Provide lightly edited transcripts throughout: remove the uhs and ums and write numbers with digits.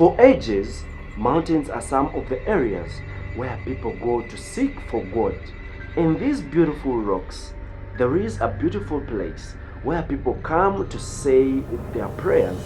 For ages, mountains are some of the areas where people go to seek for God. In these beautiful rocks, there is a beautiful place where people come to say their prayers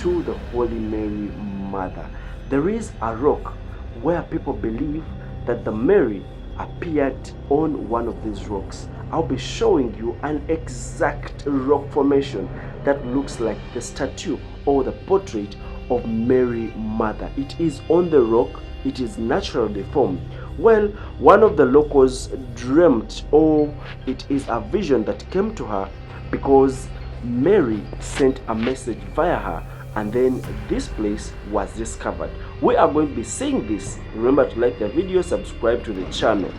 to the Holy Mary Mother. There is a rock where people believe that the Mary appeared on one of these rocks. I'll be showing you an exact rock formation that looks like the statue or the portrait of Mary Mother. It is on the rock. It is naturally formed. Well, one of the locals dreamt, or it is a vision that came to her because Mary sent a message via her, and then this place was discovered. We are going to be seeing this. Remember to like the video, subscribe to the channel.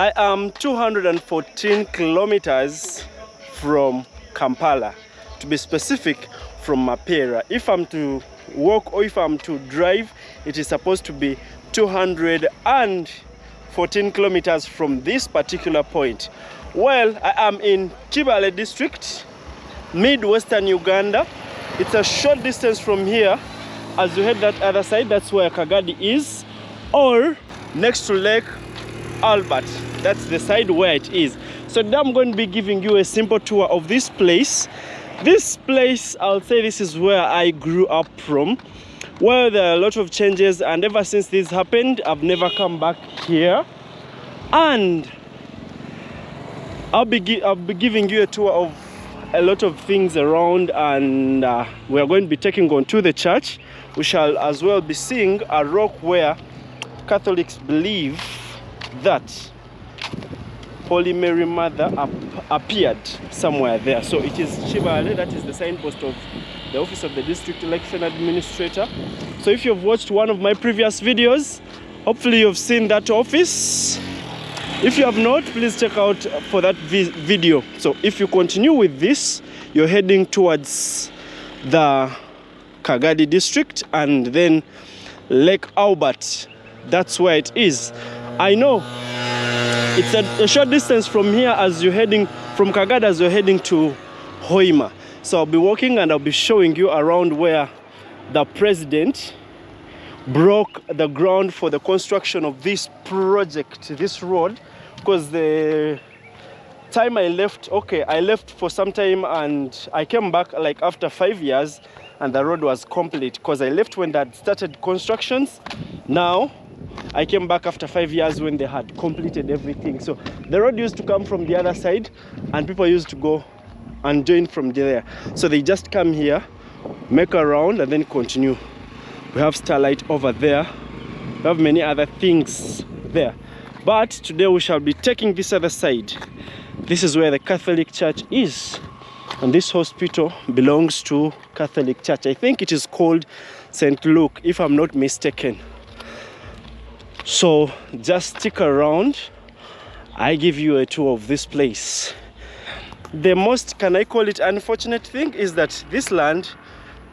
I am 214 kilometers from Kampala. To be specific, from Mapera. If I'm to walk or if I'm to drive, it is supposed to be 214 kilometers from this particular point. Well, I am in Kibale district, mid-western Uganda. It's a short distance from here. As you head that other side, that's where Kagadi is, or next to Lake Albert. That's the side where it is. So now I'm going to be giving you a simple tour of this place. This place, I'll say this is where I grew up from. Well, there are a lot of changes, and ever since this happened, I've never come back here. And I'll be giving you a tour of a lot of things around, and we are going to be taking on to the church. We shall as well be seeing a rock where Catholics believe that Holy Mary Mother appeared somewhere there. So it is Kibale, that is the signpost of the office of the district election administrator. So if you've watched one of my previous videos, hopefully you've seen that office. If you have not, please check out for that video. So if you continue with this, you're heading towards the Kagadi district, and then Lake Albert, that's where it is. I know it's a short distance from here as you're heading from Kagadi, as you're heading to Hoima. So I'll be walking and I'll be showing you around where the president broke the ground for the construction of this project, this road, because the time I left, I left for some time and I came back like after 5 years, and the road was complete because I left when they had started constructions. Now I came back after 5 years when they had completed everything. So the road used to come from the other side and people used to go and join from there. So they just come here, make a round, and then continue. We have Starlight over there. We have many other things there. But today we shall be taking this other side. This is where the Catholic Church is. And this hospital belongs to Catholic Church. I think it is called St. Luke, if I'm not mistaken. So just stick around. I give you a tour of this place. The most, can I call it, unfortunate thing is that this land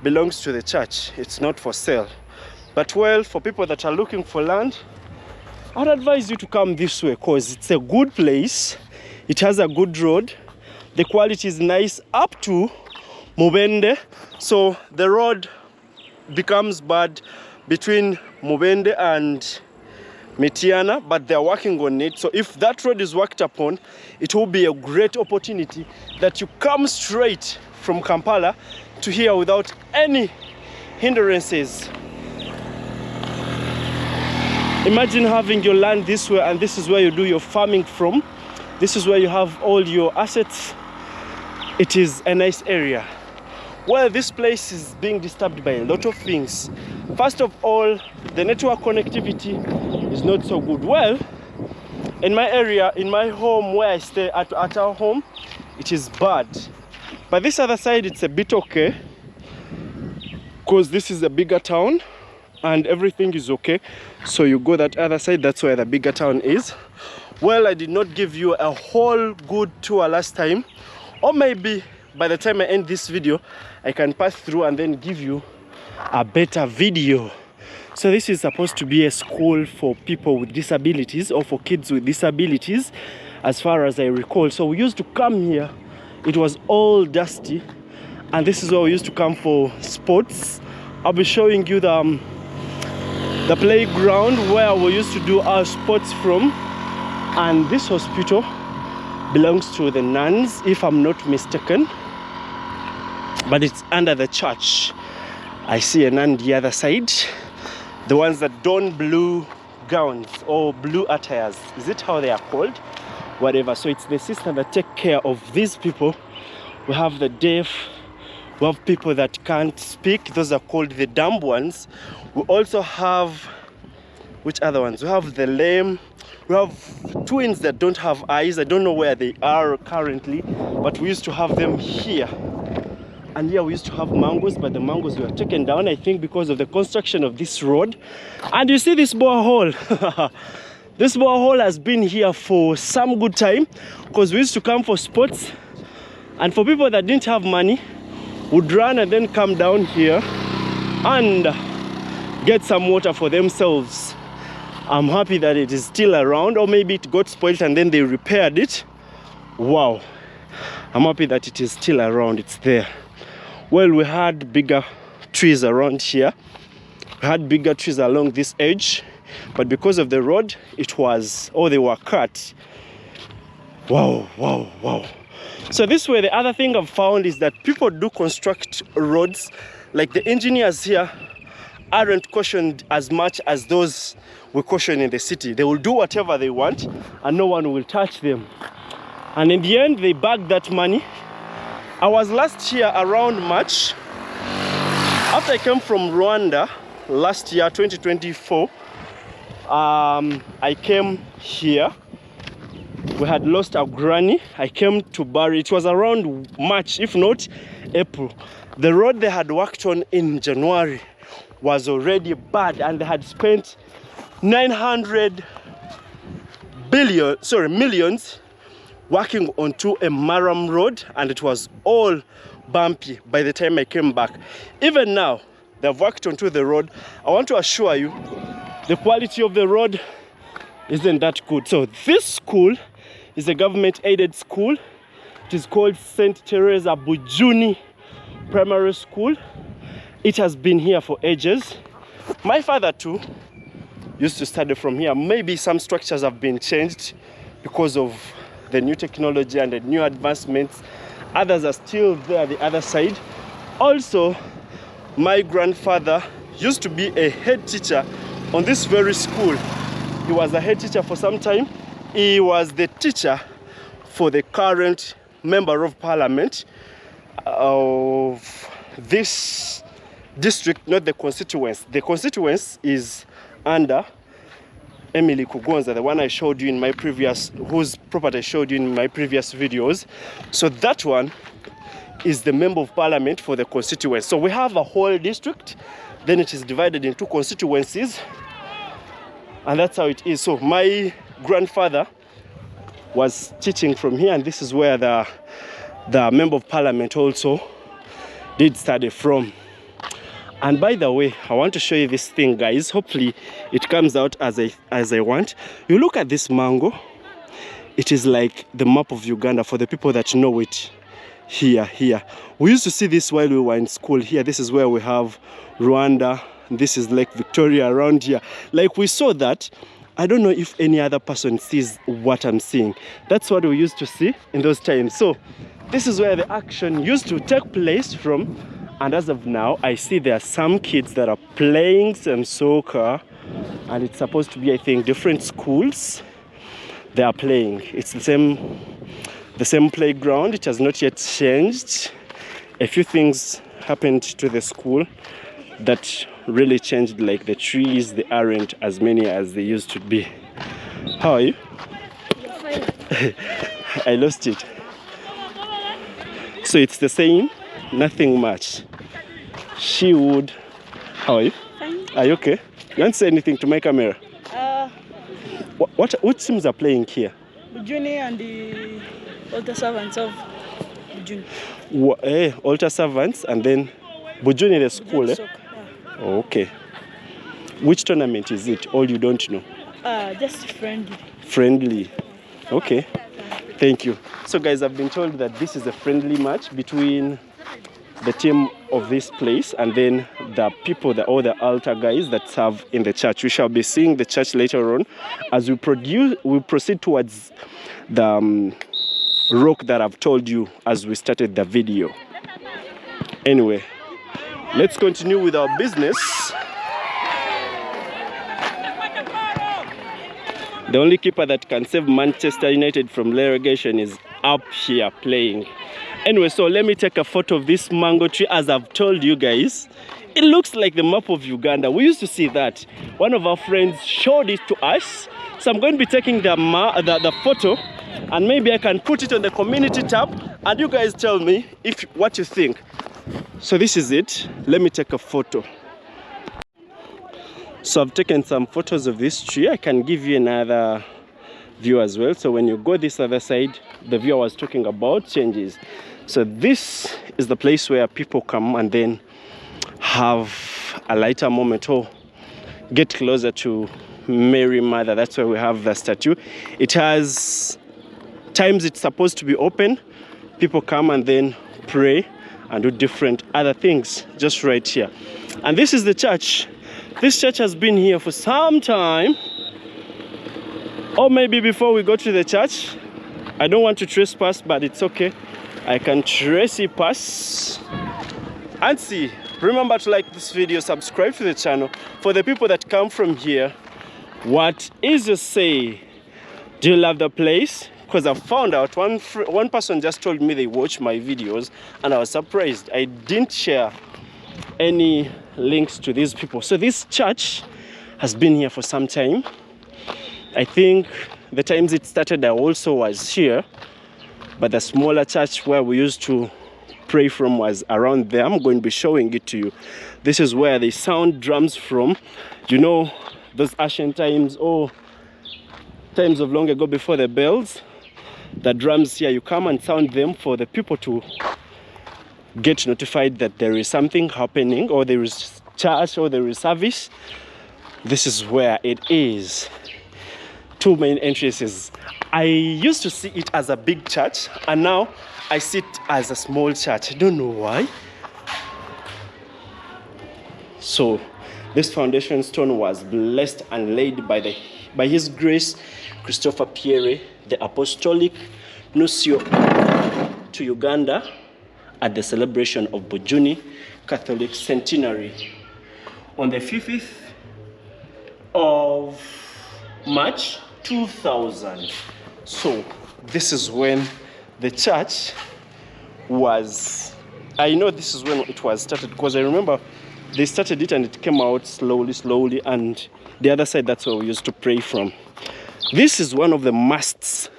belongs to the church. It's not for sale. But well, for people that are looking for land, I'd advise you to come this way because it's a good place. It has a good road. The quality is nice up to Mubende. So the road becomes bad between Mubende and Mitiana, but they're working on it. So if that road is worked upon, it will be a great opportunity that you come straight from Kampala to here without any hindrances. Imagine having your land this way, and this is where you do your farming from. This is where you have all your assets. It is a nice area. Well, this place is being disturbed by a lot of things. First of all, the network connectivity is not so good. Well, in my area, in my home where I stay at our home, it is bad. But this other side, it's a bit okay because this is a bigger town and everything is okay. So you go that other side, that's where the bigger town is. Well, I did not give you a whole good tour last time, or maybe by the time I end this video, I can pass through and then give you a better video. So this is supposed to be a school for people with disabilities, or for kids with disabilities, as far as I recall. So we used to come here. It was all dusty, and this is where we used to come for sports. I'll be showing you the playground where we used to do our sports from. And this hospital belongs to the nuns, if I'm not mistaken, but it's under the church. I see a nun the other side, the ones that don blue gowns or blue attires. Is it how they are called? Whatever. So it's the sister that take care of these people. We have the deaf, we have people that can't speak, those are called the dumb ones. We also have, which other ones? We have the lame. We have twins that don't have eyes. I don't know where they are currently, but we used to have them here. And here we used to have mangoes, but the mangoes were taken down, I think, because of the construction of this road. And you see this borehole. This borehole has been here for some good time because we used to come for sports. And for people that didn't have money, would run and then come down here and get some water for themselves. I'm happy that it is still around, or maybe it got spoiled and then they repaired it. Wow, I'm happy that it is still around, it's there. Well, we had bigger trees around here. We had bigger trees along this edge, but because of the road, it was, or they were cut. Wow, wow, wow. So this way, the other thing I've found is that people do construct roads, like the engineers here aren't cautioned as much as those we caution in the city. They will do whatever they want and no one will touch them. And in the end, they bag that money. I was last year around March. After I came from Rwanda last year, 2024, I came here. We had lost our granny. I came to bury. It was around March, if not April. The road they had worked on in January was already bad, and they had spent 900 millions working onto a Maram road, and it was all bumpy by the time I came back. Even now, they've worked onto the road. I want to assure you, the quality of the road isn't that good. So this school is a government-aided school. It is called St. Teresa Bujuni Primary School. It has been here for ages. My father too used to study from here. Maybe some structures have been changed because of the new technology and the new advancements. Others are still there the other side. Also, my grandfather used to be a head teacher on this very school. He was a head teacher for some time. He was the teacher for the current member of parliament of this district, not the constituents. The constituents is under Emily Kugonza, the one I showed you in my previous, whose property I showed you in my previous videos. So that one is the member of parliament for the constituents. So we have a whole district, then it is divided into constituencies, and that's how it is. So my grandfather was teaching from here, and this is where the member of parliament also did study from. And by the way, I want to show you this thing, guys. Hopefully it comes out as I want. You look at this mango. It is like the map of Uganda for the people that know it. Here. We used to see this while we were in school here. This is where we have Rwanda. This is Lake Victoria around here. Like we saw that. I don't know if any other person sees what I'm seeing. That's what we used to see in those times. So this is where the action used to take place from. And as of now, I see there are some kids that are playing some soccer, and it's supposed to be, I think, different schools they are playing. It's the same playground. It has not yet changed. A few things happened to the school that really changed, like the trees. They aren't as many as they used to be. How are you? I lost it. So it's the same, nothing much. She would. How are you? Fine. Are you okay? You want to say anything to my camera? What teams are playing here? Bujuni and the altar servants of Bujuni. Altar servants, and then Bujuni the school. Bujuni soccer, yeah. Okay. Which tournament is it? All you don't know? Just friendly. Friendly. Okay. Thank you. So guys, I've been told that this is a friendly match between the team of this place and then the people, all the altar guys that serve in the church. We shall be seeing the church later on as we proceed towards the rock that I've told you as we started the video. Anyway, let's continue with our business. The only keeper that can save Manchester United from relegation is up here playing. Anyway, so let me take a photo of this mango tree. As I've told you guys, it looks like the map of Uganda. We used to see that. One of our friends showed it to us. So I'm going to be taking the photo, and maybe I can put it on the community tab, and you guys tell me what you think. So this is it. Let me take a photo. So I've taken some photos of this tree. I can give you another view as well. So when you go this other side, the view I was talking about changes. So this is the place where people come and then have a lighter moment or get closer to Mary Mother. That's why we have the statue. It has times it's supposed to be open. People come and then pray and do different other things just right here. And this is the church. This church has been here for some time. Or maybe before we go to the church. I don't want to trespass, but it's okay. I can trespass and see. Remember to like this video, subscribe to the channel. For the people that come from here, what is your say? Do you love the place? Because I found out one person just told me they watch my videos and I was surprised. I didn't share any links to these people. So this church has been here for some time. I think the times it started I also was here, but the smaller church where we used to pray from was around there. I'm going to be showing it to you. This is where they sound drums from. You know, those ancient times or times of long ago before the bells. The drums here, you come and sound them for the people to get notified that there is something happening, or there is church, or there is service. This is where it is. Two main entrances. I used to see it as a big church, and now I see it as a small church. I don't know why. So this foundation stone was blessed and laid by His Grace Christopher Pierre, the Apostolic Nuncio to Uganda, at the celebration of Bujuni Catholic Centenary on the 5th of March 2000. So this is when the church was, I know this is when it was started, because I remember they started it and it came out slowly, and the other side, that's where we used to pray from. This is one of the masts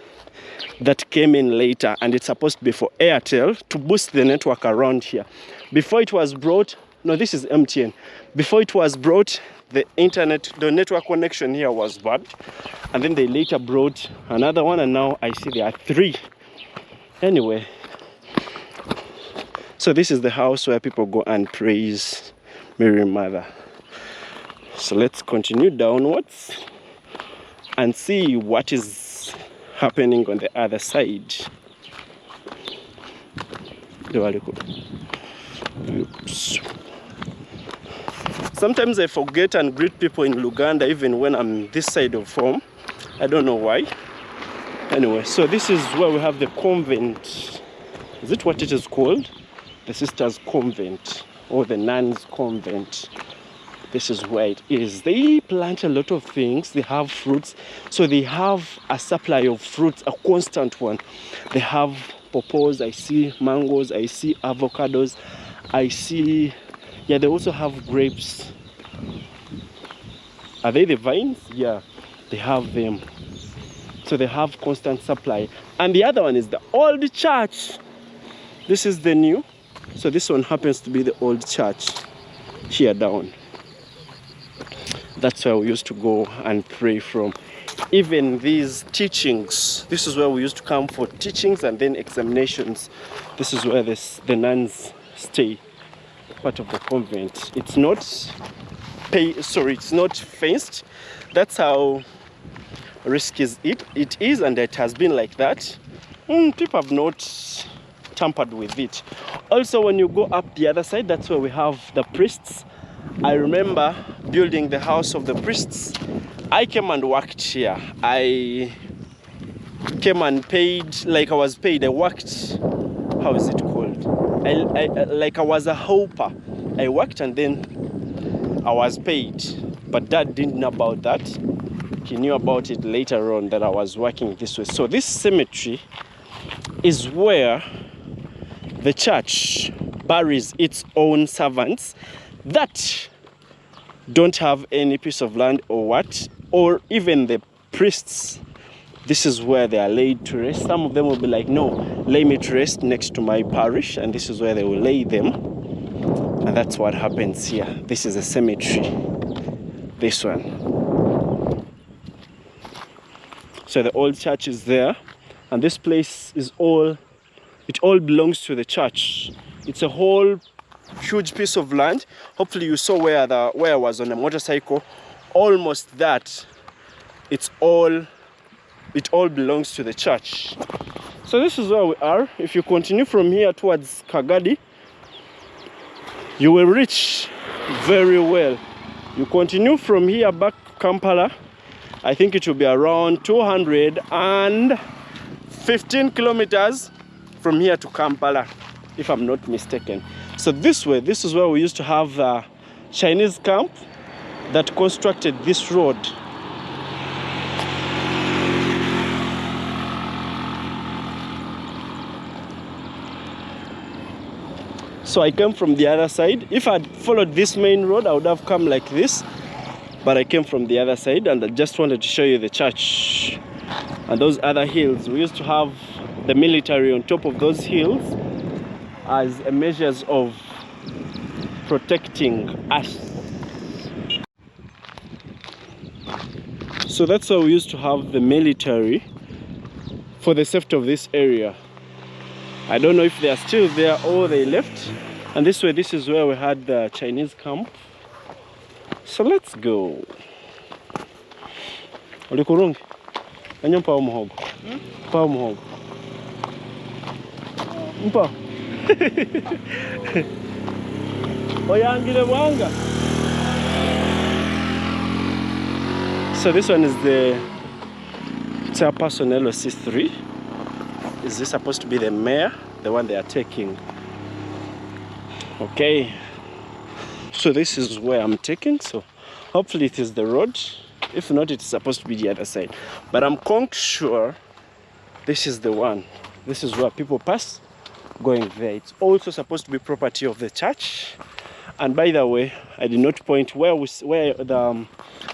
that came in later, and it's supposed to be for Airtel to boost the network around here. Before it was brought, no, this is MTN. Before it was brought, the network connection here was bad, and then they later brought another one, and now I see there are 3. Anyway, so this is the house where people go and praise Mary Mother. So let's continue downwards and see what is happening on the other side. Oops. Sometimes I forget and greet people in Uganda even when I'm this side of home. I don't know why. Anyway, so this is where we have the convent. Is it what it is called? The Sisters' Convent, or the Nuns' Convent. This is where it is. They plant a lot of things. They have fruits. So they have a supply of fruits, a constant one. They have pawpaws. I see mangoes. I see avocados. I see, yeah, they also have grapes. Are they the vines? Yeah, they have them. So they have constant supply. And the other one is the old church. This is the new. So this one happens to be the old church here down. That's where we used to go and pray from. Even these teachings, this is where we used to come for teachings and then examinations. This is where the nuns stay, part of the convent. It's not it's not fenced. That's how risky it is, and it has been like that. People have not tampered with it. Also, when you go up the other side, that's where we have the priests. I remember building the house of the priests. I came and worked here. I came and paid, like I was paid. I worked, how is it called? Like I was a helper. I worked and then I was paid. But Dad didn't know about that. He knew about it later on that I was working this way. So this cemetery is where the church buries its own servants that don't have any piece of land or what, or even the priests. This is where they are laid to rest. Some of them will be like, no, lay me to rest next to my parish, and this is where they will lay them. And that's what happens here. This is a cemetery, this one. So the old church is there, and this place is all It all belongs to the church. It's a whole huge piece of land. Hopefully you saw where I was on a motorcycle. Almost that. It all belongs to the church. So this is where we are. If you continue from here towards Kagadi, you will reach very well. You continue from here back to Kampala, I think it will be around 215 kilometers from here to Kampala, if I'm not mistaken. So this way, this is where we used to have the Chinese camp that constructed this road. So I came from the other side. If I'd followed this main road, I would have come like this. But I came from the other side, and I just wanted to show you the church. And those other hills, we used to have the military on top of those hills as a measures of protecting us. So that's how we used to have the military for the safety of this area. I don't know if they are still there or they left. And this way, this is where we had the Chinese camp. So let's go. Olikurungi. Anyo mpa umuhogo. Mpa umuhogo. Mpa. Oyangile bwanga. So this one is the chairperson LOC3. Is this supposed to be the mayor? The one they are taking. Okay. So this is where I'm taking. So hopefully it is the road. If not, it's supposed to be the other side. But I'm quite sure this is the one. This is where people pass going there. It's also supposed to be property of the church. And by the way, I did not point where the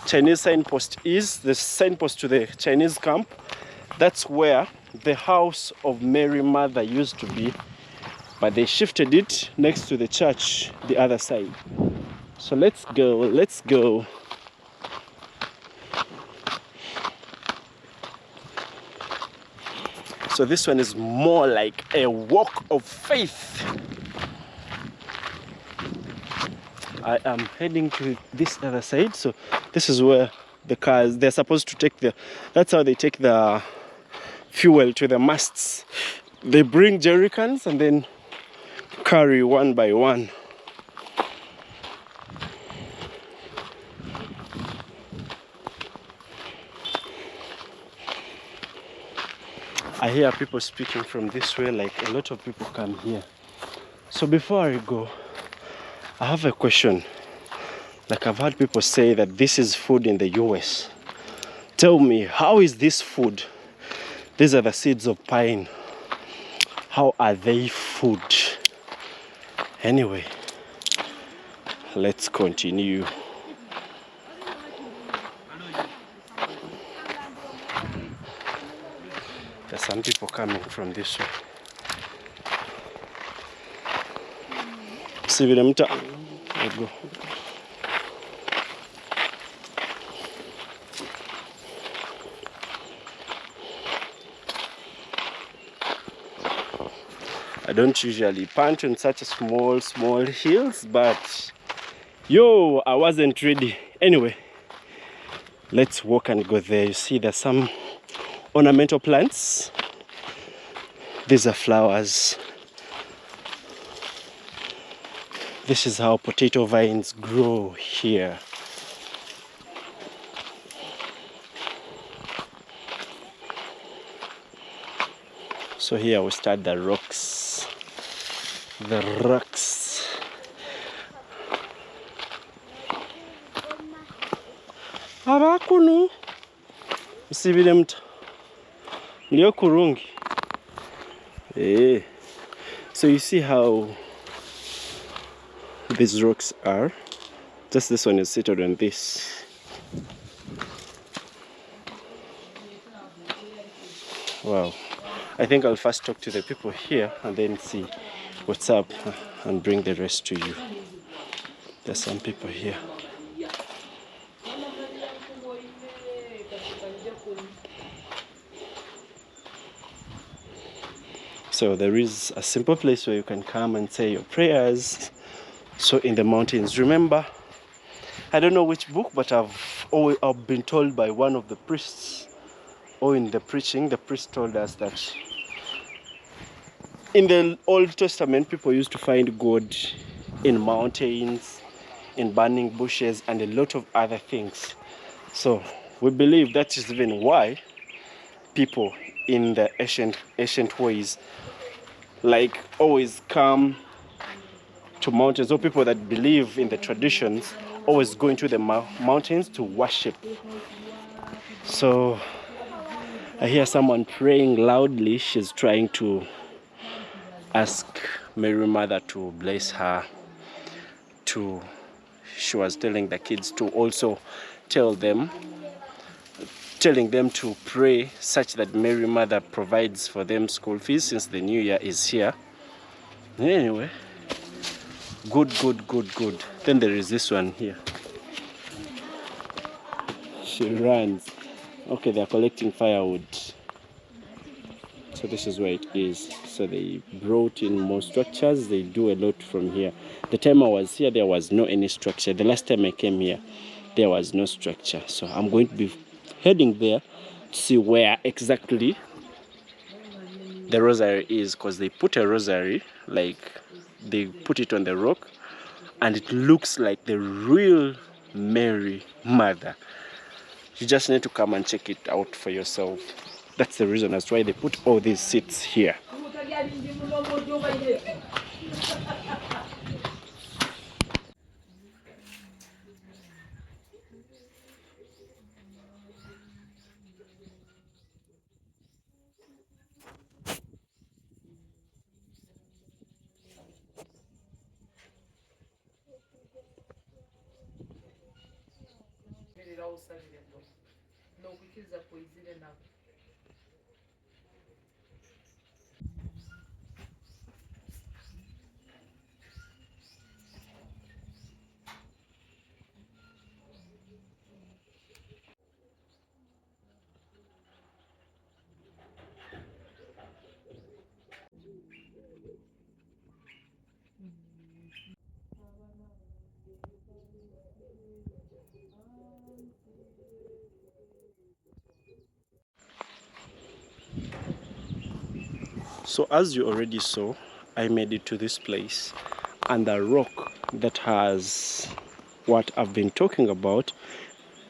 Chinese signpost is. The signpost to the Chinese camp. That's where the house of Mary Mother used to be. But they shifted it next to the church, the other side. So let's go, let's go. So this one is more like a walk of faith. I am heading to this other side. So this is where the cars, they're supposed to take that's how they take the fuel to the masts. They bring jerry cans and then carry one by one. I hear people speaking from this way, like a lot of people come here. So before I go, I have a question. Like I've heard people say that this is food in the US. Tell me, how is this food? These are the seeds of pine. How are they food? Anyway, let's continue. There's some people coming from this way. See them. Let's go. I don't usually punch on such small hills, but yo, I wasn't ready. Anyway, let's walk and go there. You see there's some ornamental plants. These are flowers. This is how potato vines grow here. So here we start the rocks. The rocks. Abakunu. Msibile mta. Ndio kurungi. So you see how these rocks are. Just this one is seated on this. Wow. I think I'll first talk to the people here and then see what's up and bring the rest to you. There's some people here. So there is a simple place where you can come and say your prayers. So in the mountains, remember, I don't know which book, but I've been told by one of the priests, or in the preaching, the priest told us that in the Old Testament, people used to find God in mountains, in burning bushes, and a lot of other things. So we believe that is even why people in the ancient ways like always come to mountains, or people that believe in the traditions always go into the mountains to worship. So I hear someone praying loudly. She's trying to ask Mary Mother to bless her. She was telling the kids to also telling them to pray such that Mary Mother provides for them school fees since the new year is here. Anyway, good. Then there is this one here. She runs. Okay, they're collecting firewood. So this is where it is. So they brought in more structures. They do a lot from here. The time I was here, there was no any structure. The last time I came here, there was no structure. So I'm going to be heading there to see where exactly the rosary is, because they put a rosary, like they put it on the rock, and it looks like the real Mary Mother. You just need to come and check it out for yourself. That's the reason as why they put all these seats here. So as you already saw, I made it to this place, and the rock that has what I've been talking about,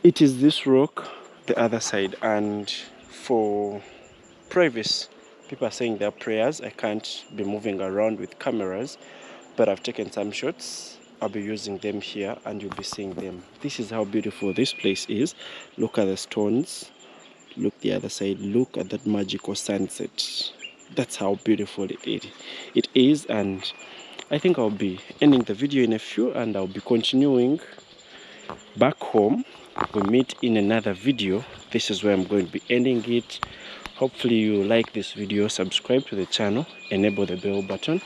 it is this rock, the other side. And for privacy, people are saying their prayers. I can't be moving around with cameras, but I've taken some shots. I'll be using them here and you'll be seeing them. This is how beautiful this place is. Look at the stones. Look the other side. Look at that magical sunset. That's how beautiful it is. And I think I'll be ending the video in a few, and I'll be continuing back home. We'll meet in another video. This is where I'm going to be ending it. Hopefully you like this video. Subscribe to the channel, enable the bell button.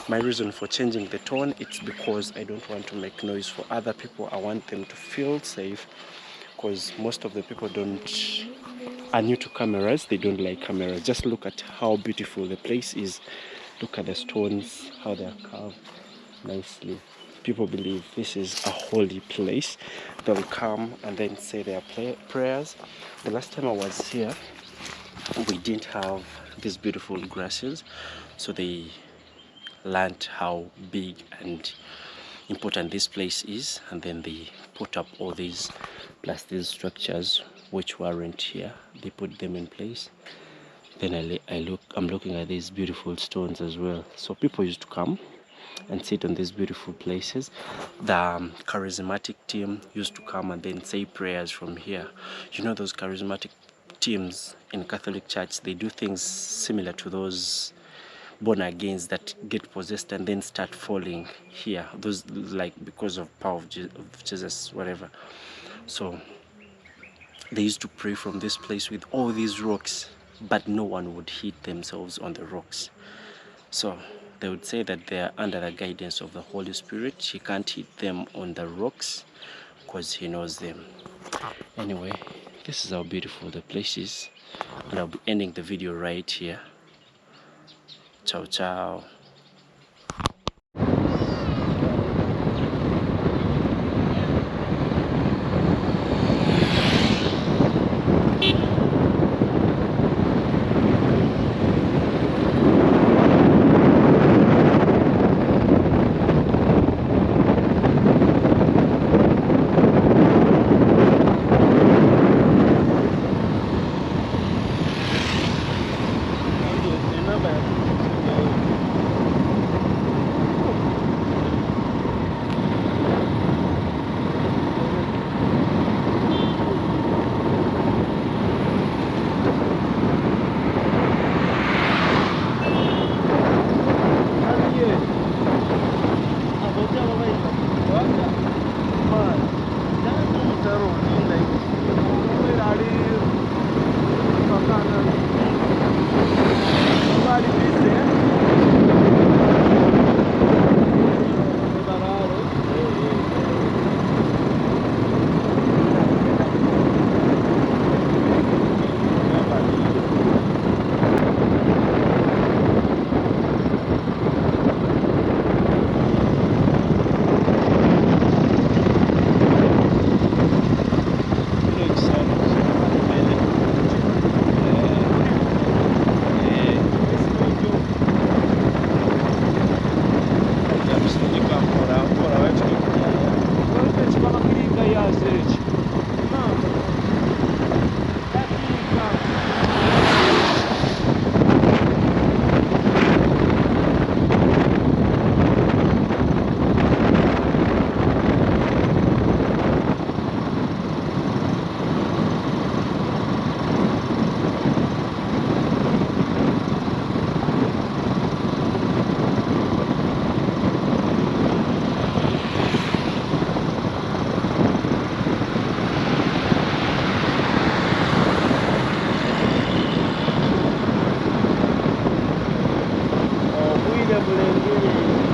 My reason for changing the tone, it's because I don't want to make noise for other people. I want them to feel safe, because most of the people are new to cameras. They don't like cameras. Just look at how beautiful the place is. Look at the stones, how they are carved nicely. People believe this is a holy place. They'll come and then say their prayers. The last time I was here, we didn't have these beautiful grasses, so they learned how big and important this place is, and then they put up all these plus these structures which weren't here. They put them in place. Then I'm looking at these beautiful stones as well. So people used to come and sit on these beautiful places. The charismatic team used to come and then say prayers from here. You know, those charismatic teams in Catholic Church, they do things similar to those born agains that get possessed and then start falling here. Those, like, because of power of Jesus, whatever. So they used to pray from this place with all these rocks, but no one would hit themselves on the rocks. So they would say that they are under the guidance of the Holy Spirit. He can't hit them on the rocks because he knows them. Anyway, this is how beautiful the place is, and I'll be ending the video right here. Ciao, ciao. Bulengini